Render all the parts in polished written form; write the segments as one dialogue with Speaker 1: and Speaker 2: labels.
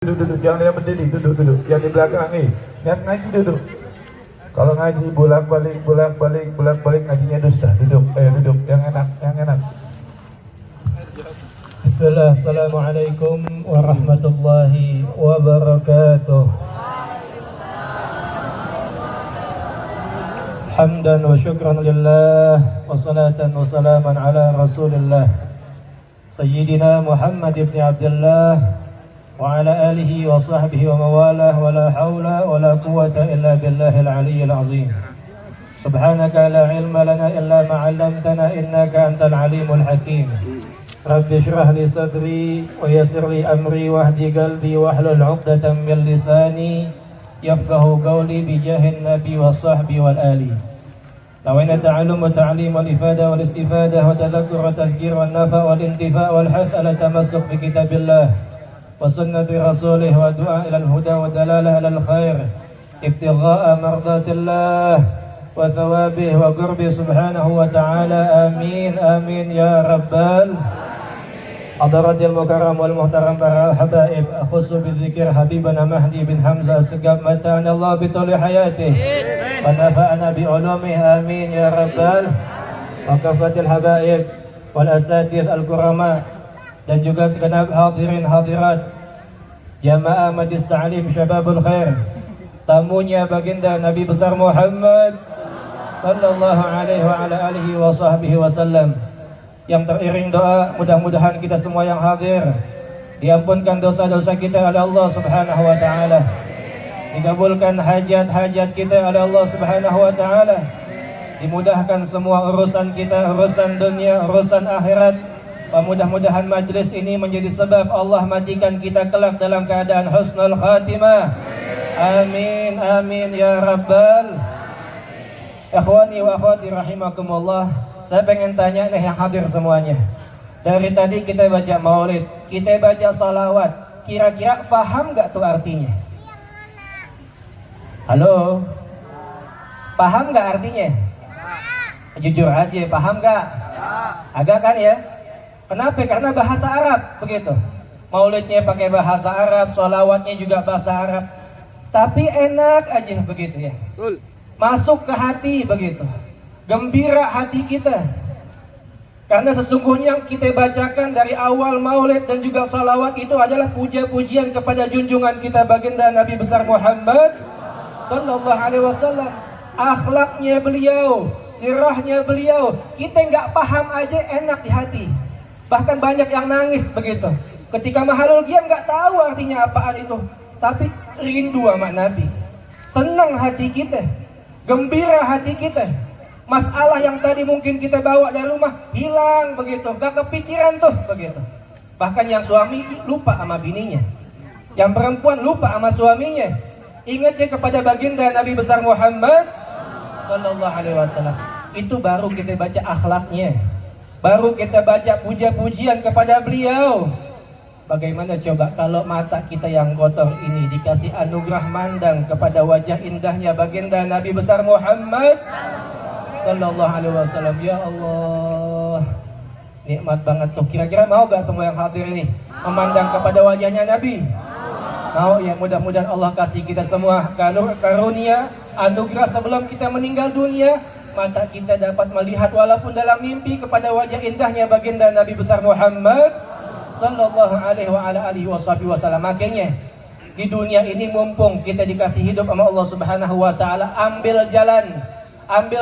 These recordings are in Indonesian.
Speaker 1: Duduk, jangan yang berdiri, duduk. Yang di belakang ni, yang ngaji duduk. Kalau ngaji bolak-balik ngajinya dusta. Duduk, yang enak.
Speaker 2: Bismillah, Assalamualaikum warahmatullahi wabarakatuh. Hamdan wa syukran lillah, wa salatan wa salaman ala rasulillah Sayyidina Muhammad ibn Abdullah wa ala alihi wa sahbihi wa mawalah, wa la hawla wa la quwata illa billahil aliyyil azim. Subhanaka la ilma lana illa ma'allamtana innaka antal alimul hakim. Rabbi syrah li sadri wa yassir li amri wahdi qalbi wahlul 'uqdatam min lisani yafqahu qawli bi jahin nabi wa sahbi wal ali. Tawina ta'allum wa ta'lim wal ifada wal istifadah wa tadhakkur wa tadhkir wal nafa wal intifa wal hath ala tamassuk bi kitabillah wa sunnati rasulih wa du'a ila al huda wa dalalah ala al khair ibtigha'a mardatillah wa thawabih wa qurbi subhanahu wa ta'ala. Amin amin ya rabbal Hadaratil mukarram wal muhtaram para habaib, akhussu bidzikir habibana Mahdi bin Hamzah Segaf, mata'ana Allah bituli hayatih wa nafa'ana bi ulumih. Amin ya rabbal wa kafatil habaib wal asatidh al kurama, dan juga segenap hadirin hadirat jamaah majlis ta'lim syababul khair, tamunya baginda Nabi besar Muhammad sallallahu alaihi wa ala alihi wa sahbihi wasallam. Yang teriring doa, mudah-mudahan kita semua yang hadir diampunkan dosa-dosa kita oleh Allah subhanahu wa ta'ala, dikabulkan hajat-hajat kita oleh Allah subhanahu wa ta'ala, dimudahkan semua urusan kita, urusan dunia, urusan akhirat. Mudah-mudahan majlis ini menjadi sebab Allah matikan kita kelak dalam keadaan husnul khatimah. Amin amin ya rabbal. Ikhwani wa akhwati rahimakumullah, saya pengen tanya nih yang hadir semuanya. Dari tadi kita baca maulid, kita baca salawat, kira-kira paham gak tuh artinya? Halo? Paham gak artinya? Jujur aja, paham gak? Agak kan ya? Kenapa? Karena bahasa Arab begitu. Maulidnya pakai bahasa Arab, salawatnya juga bahasa Arab. Tapi enak aja begitu ya. Masuk ke hati begitu. Gembira hati kita, karena sesungguhnya yang kita bacakan dari awal maulid dan juga salawat itu adalah puja-pujian kepada junjungan kita baginda Nabi besar Muhammad sallallahu alaihi wasallam. Akhlaknya beliau, sirahnya beliau, kita nggak paham aja enak di hati. Bahkan banyak yang nangis begitu ketika mahalul qiyam, nggak tahu artinya apaan itu, tapi rindu sama Nabi, senang hati kita, gembira hati kita. Masalah yang tadi mungkin kita bawa dari rumah hilang begitu, gak kepikiran tuh begitu. Bahkan yang suami lupa sama bininya, yang perempuan lupa sama suaminya. Ingatnya kepada baginda Nabi besar Muhammad sallallahu alaihi wasallam. Itu baru kita baca akhlaknya, baru kita baca puja-pujian kepada beliau. Bagaimana coba kalau mata kita yang kotor ini dikasih anugerah mandang kepada wajah indahnya baginda Nabi besar Muhammad sallallahu alaihi wasallam. Ya Allah, nikmat banget tuh. Kira-kira mau gak semua yang hadir ini memandang kepada wajahnya Nabi? Mau ya? Mudah-mudahan Allah kasih kita semua karunia, anugerah sebelum kita meninggal dunia, mata kita dapat melihat walaupun dalam mimpi kepada wajah indahnya baginda Nabi besar Muhammad sallallahu alaihi wa ala alihi wasallam. Makanya di dunia ini mumpung kita dikasih hidup sama Allah subhanahu wa ta'ala, ambil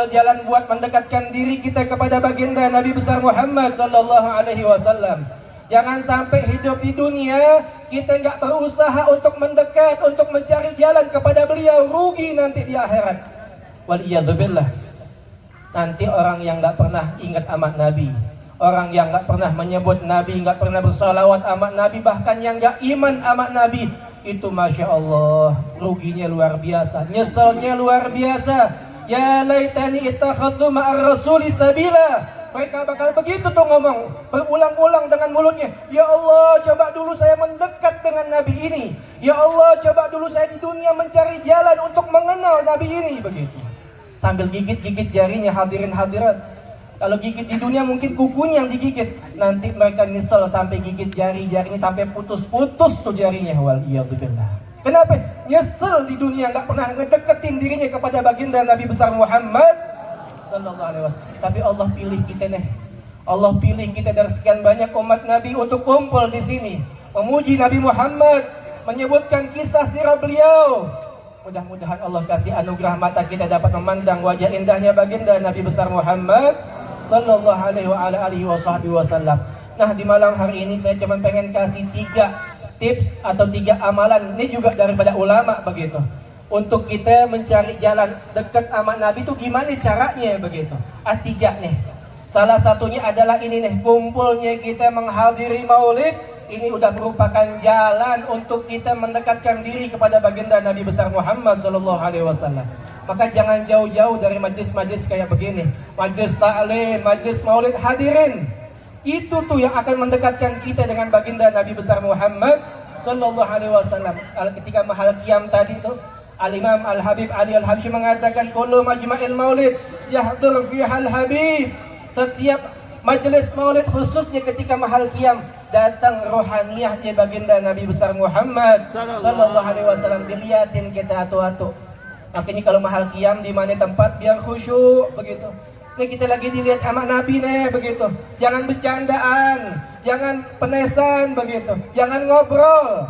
Speaker 2: jalan buat mendekatkan diri kita kepada baginda Nabi besar Muhammad sallallahu alaihi wasallam. Jangan sampai hidup di dunia kita nggak berusaha untuk mendekat, untuk mencari jalan kepada beliau, rugi nanti di akhirat. Waliyadzubillah. Nanti orang yang nggak pernah ingat amat Nabi, orang yang nggak pernah menyebut Nabi, nggak pernah bersalawat amat Nabi, bahkan yang nggak iman amat Nabi, itu masya Allah ruginya luar biasa, nyeselnya luar biasa. Ya laitani ittakhadtu ma'ar rasuli sabila. Mereka bakal begitu tuh ngomong berulang-ulang dengan mulutnya. Ya Allah, coba dulu saya mendekat dengan Nabi ini. Ya Allah, coba dulu saya di dunia mencari jalan untuk mengenal Nabi ini, begitu. Sambil gigit-gigit jarinya hadirin hadirat. Kalau gigit di dunia mungkin kukunya yang digigit. Nanti mereka nyesel sampai gigit jari-jarinya sampai putus-putus tuh jarinya. Waliyadzubillah. Kenapa? Nyesel di dunia nggak pernah ngedeketin dirinya kepada baginda Nabi besar Muhammad sallallahu alaihi wasallam. Tapi Allah pilih kita nih. Allah pilih kita dari sekian banyak umat Nabi untuk kumpul di sini, memuji Nabi Muhammad, menyebutkan kisah sirah beliau. Mudah-mudahan Allah kasih anugerah mata kita dapat memandang wajah indahnya baginda Nabi besar Muhammad sallallahu alaihi wasallam. Nah, di malam hari ini saya cuma pengen kasih 3 tips atau 3 amalan. Ini juga daripada ulama begitu. Untuk kita mencari jalan dekat sama Nabi itu gimana caranya begitu. 3 nih. Salah satunya adalah ini nih, kumpulnya kita menghadiri maulid. Ini udah merupakan jalan untuk kita mendekatkan diri kepada baginda Nabi besar Muhammad sallallahu alaihi wasallam. Maka jangan jauh-jauh dari majlis-majlis kayak begini. Majlis ta'lim, majlis maulid, hadirin. Itu tuh yang akan mendekatkan kita dengan baginda Nabi besar Muhammad sallallahu alaihi wasallam. Ketika mahal qiyam tadi tuh, Al-Imam Al-Habib Ali Al-Habsyi mengatakan kullu majma'il maulid yahdur fihal habib. Setiap majelis maulid khususnya ketika mahal qiyam datang rohaniyahnya baginda Nabi besar Muhammad sallallahu alaihi wasallam, dilihatin kita atu-atu. Makanya kalau mahal qiyam di mana tempat biar khusyuk begitu. Nih kita lagi dilihat sama Nabi nih begitu. Jangan bercandaan, jangan penesan begitu, jangan ngobrol.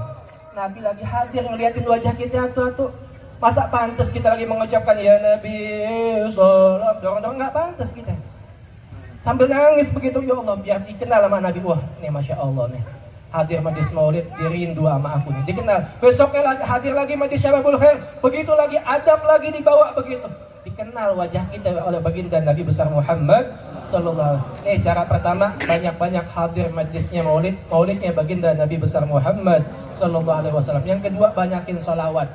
Speaker 2: Nabi lagi hadir ngeliatin wajah kita atu-atu. Masa pantas kita lagi mengucapkan ya Nabi sallallahu dorong-dorong, nggak pantas kita. Sambil nangis begitu, ya Allah biar dikenal sama Nabi. Wah, nih Masya Allah nih. Hadir majlis maulid, dirindu sama aku nih, dikenal. Besoknya lagi hadir lagi majlis syababul khair, begitu lagi adab lagi dibawa begitu, dikenal wajah kita oleh baginda Nabi besar Muhammad sallallahu alaihi wasallam. Cara pertama, banyak-banyak hadir majlisnya maulidnya baginda Nabi besar Muhammad sallallahu alaihi wasallam. Yang kedua, banyakin salawat.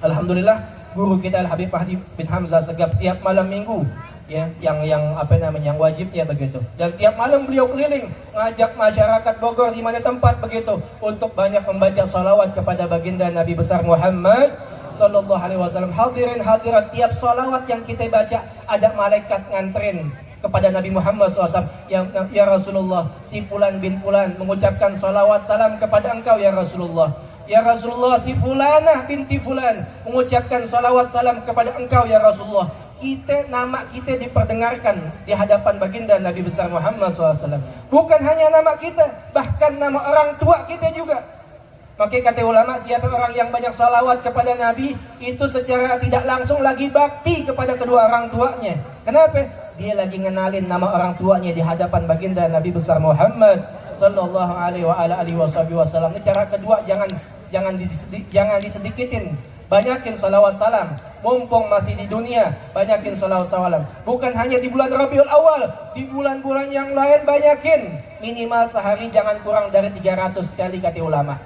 Speaker 2: Alhamdulillah guru kita Al Habib Fahdi bin Hamzah Segaf tiap malam minggu ya, yang wajibnya begitu. Dan tiap malam beliau keliling ngajak masyarakat Bogor di mana tempat begitu untuk banyak membaca salawat kepada baginda Nabi besar Muhammad sallallahu alaihi wasallam. Hadirin hadirat, tiap salawat yang kita baca ada malaikat nganterin kepada Nabi Muhammad SAW. Ya Rasulullah, si Fulan bin Fulan mengucapkan salawat salam kepada engkau ya Rasulullah. Ya Rasulullah, si Fulanah binti Fulan mengucapkan salawat salam kepada engkau ya Rasulullah. Nama kita diperdengarkan di hadapan baginda Nabi besar Muhammad SAW. Bukan hanya nama kita, bahkan nama orang tua kita juga. Makanya kata ulama, siapa orang yang banyak salawat kepada Nabi, itu secara tidak langsung lagi bakti kepada kedua orang tuanya. Kenapa? Dia lagi ngenalin nama orang tuanya di hadapan baginda Nabi besar Muhammad sallallahu alaihi wasallam. Cara kedua, jangan disedikitin. Banyakin salawat salam. Mumpung masih di dunia, banyakin salawat salam. Bukan hanya di bulan Rabiul Awal, di bulan-bulan yang lain banyakin. Minimal sehari jangan kurang dari 300 kali kata ulama.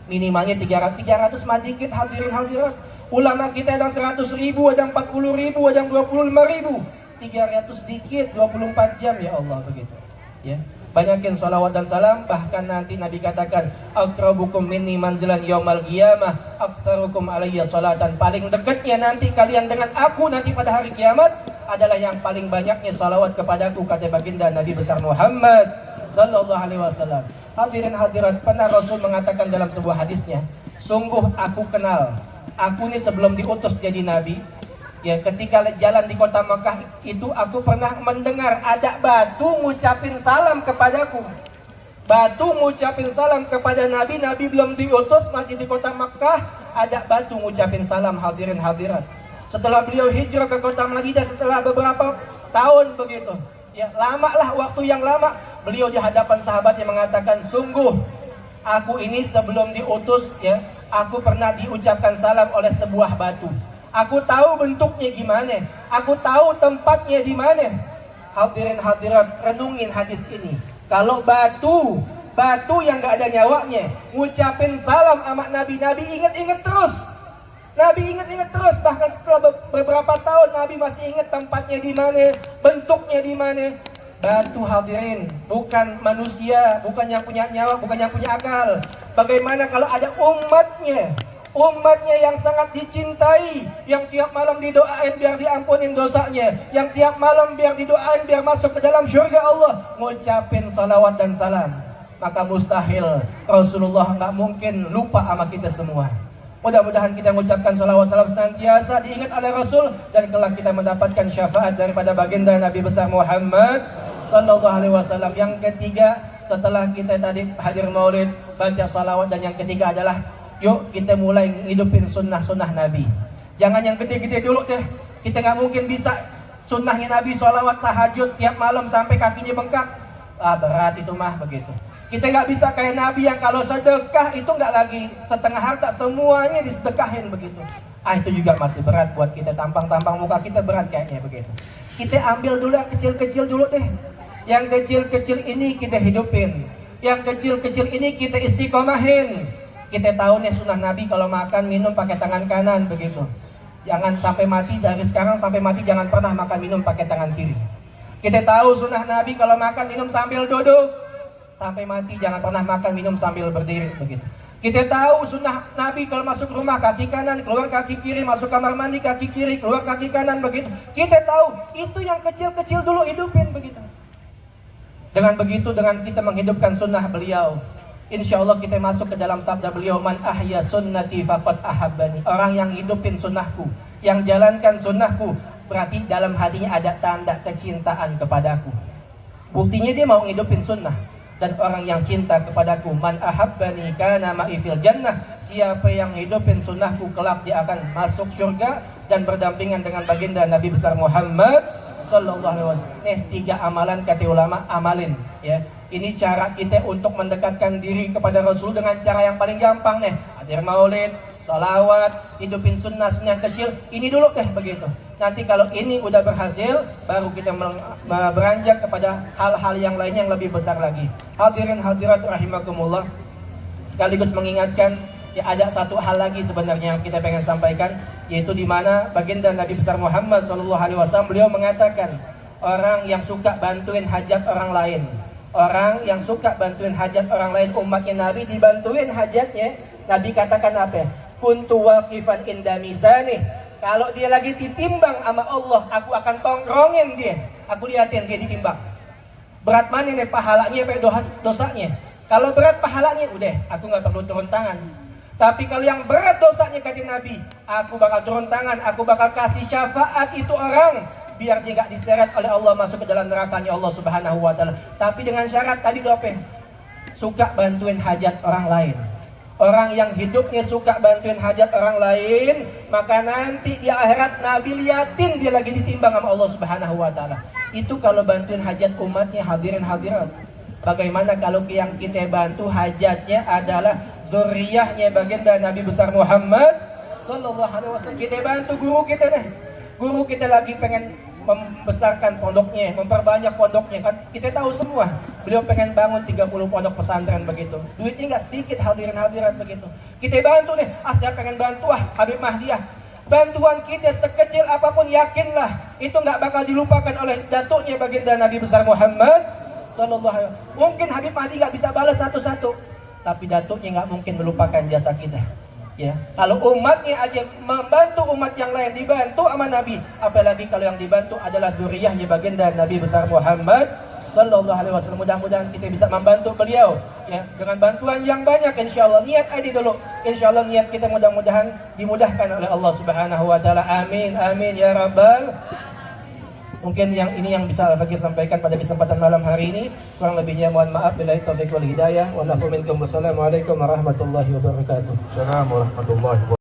Speaker 2: Minimalnya 300 mah dikit hadirin hadirat. Ulama kita ada 100.000, ada 40.000, ada 25.000. 300 dikit, 24 jam ya Allah begitu. Ya. Banyakin salawat dan salam. Bahkan nanti Nabi katakan akrabukum minni manzilan yaumal qiyamah aktsarukum alayya salatan. Paling dekatnya nanti kalian dengan aku nanti pada hari kiamat adalah yang paling banyaknya salawat kepadaku, kata baginda Nabi besar Muhammad sallallahu alaihi wasallam. Hadirin hadirat, pernah Rasul mengatakan dalam sebuah hadisnya, sungguh aku kenal, aku ini sebelum diutus jadi nabi ya, ketika jalan di kota Mekah itu aku pernah mendengar ada batu ngucapin salam kepadaku. Batu ngucapin salam kepada Nabi, Nabi belum diutus, masih di kota Mekah, ada batu ngucapin salam. Hadirin hadirat, setelah beliau hijrah ke kota Madinah setelah beberapa tahun begitu ya, lama lah, waktu yang lama, beliau di hadapan sahabatnya mengatakan, sungguh aku ini sebelum diutus ya, aku pernah diucapkan salam oleh sebuah batu. Aku tahu bentuknya gimana, aku tahu tempatnya di mana. Hadirin hadirat, renungin hadis ini. Kalau batu yang gak ada nyawanya ngucapin salam sama Nabi, Nabi inget-inget terus. Nabi inget-inget terus, bahkan setelah beberapa tahun Nabi masih inget tempatnya di mana, bentuknya di mana. Batu hadirin, bukan manusia, bukan yang punya nyawa, bukan yang punya akal. Bagaimana kalau ada umatnya Umatnya yang sangat dicintai, yang tiap malam didoain biar diampunin dosanya, yang tiap malam biar didoain biar masuk ke dalam syurga Allah, ngucapin salawat dan salam. Maka mustahil Rasulullah nggak mungkin lupa sama kita semua. Mudah-mudahan kita mengucapkan salawat salam senantiasa diingat oleh Rasul, dan kelak kita mendapatkan syafaat daripada baginda Nabi besar Muhammad sallallahu alaihi wasallam. Yang ketiga, setelah kita tadi hadir maulid, baca salawat, dan yang ketiga adalah yuk kita mulai ngidupin sunnah-sunnah Nabi. Jangan yang gede-gede dulu deh. Kita nggak mungkin bisa sunnahnya Nabi salawat tahajud tiap malam sampai kakinya bengkak. Berat itu mah begitu. Kita nggak bisa kayak Nabi yang kalau sedekah itu nggak lagi setengah harta, semuanya disedekahin begitu. Itu juga masih berat buat kita, tampang-tampang muka kita berat kayaknya begitu. Kita ambil dulu yang kecil-kecil dulu deh. Yang kecil-kecil ini kita hidupin. Yang kecil-kecil ini kita istiqomahin. Kita tahu nih sunnah Nabi kalau makan minum pakai tangan kanan begitu. Jangan sampai mati, dari sekarang sampai mati jangan pernah makan minum pakai tangan kiri. Kita tahu sunnah Nabi kalau makan minum sambil duduk. Sampai mati jangan pernah makan minum sambil berdiri begitu. Kita tahu sunnah Nabi kalau masuk rumah kaki kanan, keluar kaki kiri, masuk kamar mandi kaki kiri, keluar kaki kanan begitu. Kita tahu itu yang kecil-kecil dulu hidupin begitu. Dengan begitu, dengan kita menghidupkan sunnah beliau, insya Allah kita masuk ke dalam sabda beliau, man ahya sunnati faqad ahabbani. Orang yang hidupin sunnahku, yang jalankan sunnahku, berarti dalam hatinya ada tanda kecintaan kepadaku. Buktinya dia mau ngidupin sunnah. Dan orang yang cinta kepadaku, man ahabbani kana ma'i fil jannah. Siapa yang hidupin sunnahku, kelak dia akan masuk surga dan berdampingan dengan baginda Nabi besar Muhammad sallallahu alaihi wasallam. 3 amalan kata ulama, amalin ya. Ini cara kita untuk mendekatkan diri kepada Rasul dengan cara yang paling gampang nih. Hadir maulid, salawat, hidupin sunnah-sunnah kecil. Ini dulu deh begitu. Nanti kalau ini udah berhasil, baru kita beranjak kepada hal-hal yang lain yang lebih besar lagi. Hadirin hadirat rahimakumullah, sekaligus mengingatkan, ya ada satu hal lagi sebenarnya yang kita pengen sampaikan, yaitu di mana baginda Nabi besar Muhammad SAW beliau mengatakan, orang yang suka bantuin hajat orang lain, orang yang suka bantuin hajat orang lain, umatnya Nabi dibantuin hajatnya, Nabi katakan apa? Kuntu waqifan inda mizanih. Kalau dia lagi ditimbang sama Allah, aku akan tongkrongin dia. Aku liatin dia ditimbang. Berat mana nih pahalanya, dosanya? Kalau berat pahalanya, udah, aku nggak perlu turun tangan. Tapi kalau yang berat dosanya kata Nabi, aku bakal turun tangan, aku bakal kasih syafaat itu orang, biar dia nggak diseret oleh Allah masuk ke dalam nerakanya Allah Subhanahu Wa Taala. Tapi dengan syarat tadi apa? Suka bantuin hajat orang lain. Orang yang hidupnya suka bantuin hajat orang lain, maka nanti di akhirat Nabi liatin dia lagi ditimbang sama Allah Subhanahu Wa Taala. Itu kalau bantuin hajat umatnya. Hadirin hadirat, bagaimana kalau yang kita bantu hajatnya adalah dzurriyyahnya baginda Nabi besar Muhammad sallallahu alaihi wasallam. Kita bantu guru kita deh. Guru kita lagi pengen membesarkan pondoknya, memperbanyak pondoknya kan. Kita tahu semua, beliau pengen bangun 30 pondok pesantren begitu. Duitnya nggak sedikit hadirin hadirat begitu. Kita bantu nih, saya pengen bantu Habib Mahdiah. Bantuan kita sekecil apapun, yakinlah itu nggak bakal dilupakan oleh datuknya baginda Nabi besar Muhammad sallallahu alaihi wasallam. Mungkin Habib Mahdi nggak bisa balas satu-satu, tapi datuknya nggak mungkin melupakan jasa kita. Ya, kalau umatnya aja membantu umat yang lain, dibantu sama Nabi, apalagi kalau yang dibantu adalah dzurriyyahnya baginda Nabi besar Muhammad sallallahu alaihi wasallam. Mudah-mudahan kita bisa membantu beliau ya dengan bantuan yang banyak insyaallah. Niat aja dulu. Insyaallah niat kita mudah-mudahan dimudahkan oleh Allah Subhanahu wa taala. Amin amin ya rabbal. Mungkin yang ini yang bisa Al-Fakir sampaikan pada kesempatan malam hari ini. Kurang lebihnya mohon maaf. Billahi taufiq wal hidayah. Wa nafu minkum. Wassalamualaikum warahmatullahi wabarakatuh.
Speaker 1: Assalamualaikum warahmatullahi wabarakatuh.